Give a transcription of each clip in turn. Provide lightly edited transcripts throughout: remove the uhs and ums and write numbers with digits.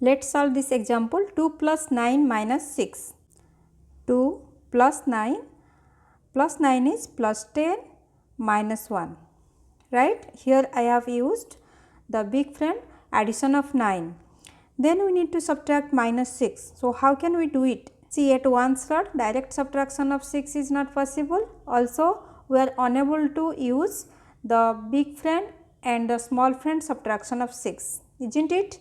Let's solve this example. 2 plus 9 minus 6. 2 plus 9 is plus 10 minus 1. Right? Here I have used the big friend addition of 9. Then we need to subtract minus 6. So, how can we do it? See, at one shot direct subtraction of 6 is not possible. Also, we are unable to use the big friend and the small friend subtraction of 6, isn't it?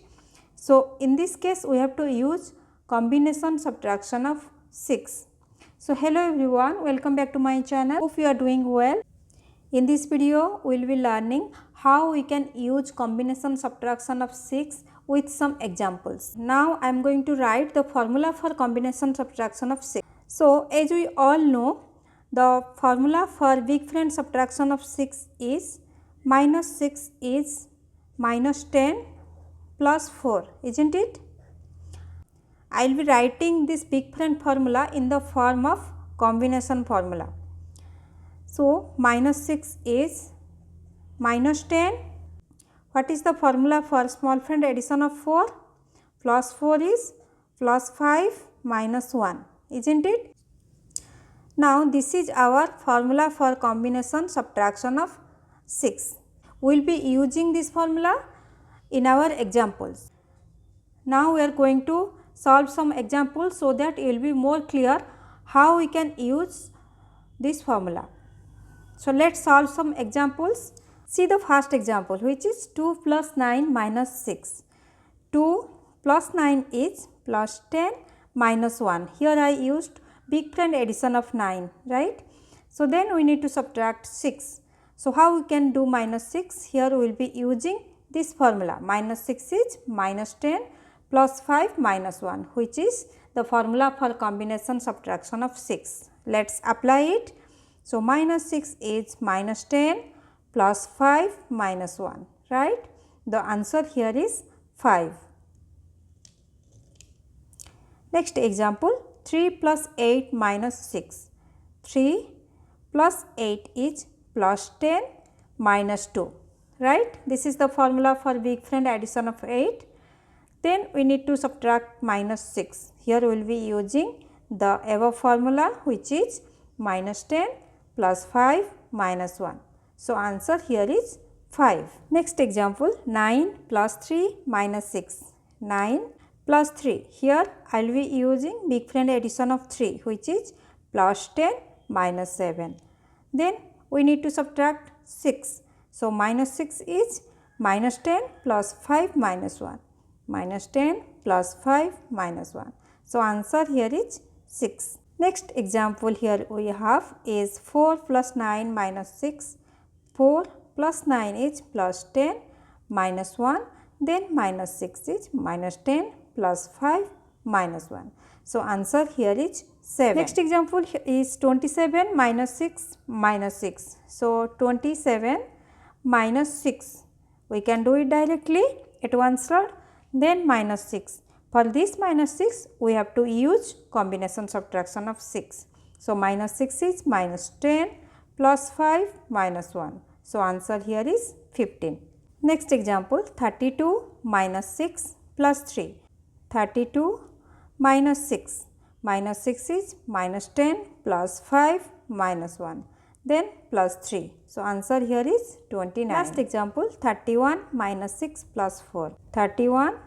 So, in this case we have to use combination subtraction of 6. So, hello everyone, welcome back to my channel. Hope you are doing well. In this video, we will be learning how we can use combination subtraction of 6 with some examples. Now, I am going to write the formula for combination subtraction of 6. So, as we all know, the formula for big friend subtraction of 6 is minus 6 is minus 10 plus 4, isn't it? I will be writing this big friend formula in the form of combination formula. So, minus 6 is minus 10. What is the formula for small friend addition of 4? Plus 4 is plus 5 minus 1, isn't it? Now, this is our formula for combination subtraction of 6. We will be using this formula in our examples. Now, we are going to solve some examples so that it will be more clear how we can use this formula. So, let us solve some examples. See the first example, which is 2 plus 9 minus 6. 2 plus 9 is plus 10 minus 1. Here I used big friend addition of 9, right? So, then we need to subtract 6. So, how we can do minus 6? Here we will be using this formula. Minus 6 is minus 10 plus 5 minus 1, which is the formula for combination subtraction of 6. Let us apply it. So, minus 6 is minus 10 plus 5 minus 1, right? The answer here is 5. Next example, 3 plus 8 minus 6. 3 plus 8 is plus 10 minus 2, right? This is the formula for big friend addition of 8. Then we need to subtract minus 6. Here we will be using the above formula, which is minus 10 plus 5 minus 1. So, answer here is 5. Next example, 9 plus 3 minus 6. 9 plus 3. Here I will be using big friend addition of 3, which is plus 10 minus 7. Then we need to subtract 6. So, minus 6 is minus 10 plus 5 minus 1. Minus 10 plus 5 minus 1. So, answer here is 6. Next example here we have is 4 plus 9 minus 6. 4 plus 9 is plus 10 minus 1. Then minus 6 is minus 10 plus 5 minus 1. So, answer here is 7. Next example is 27 minus 6 minus 6. So, 27 minus 6. We can do it directly at one shot. Then minus 6. For this minus 6, we have to use combination subtraction of 6. So, minus 6 is minus 10 plus 5 minus 1. So, answer here is 15. Next example, 32 minus 6 plus 3. 32 minus 6. Minus 6 is minus 10 plus 5 minus 1. Then plus 3. So, answer here is 29. Last example, 31 minus 6 plus 4. 31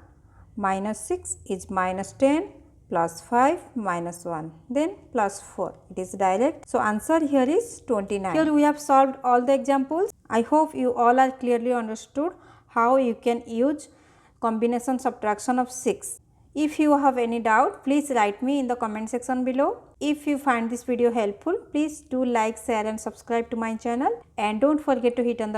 minus 6 is minus 10 plus 5 minus 1. Then plus 4. It is direct. So, answer here is 29. Here we have solved all the examples. I hope you all are clearly understood how you can use combination subtraction of 6. If you have any doubt, please write me in the comment section below. If you find this video helpful, please do like, share and subscribe to my channel, and don't forget to hit on the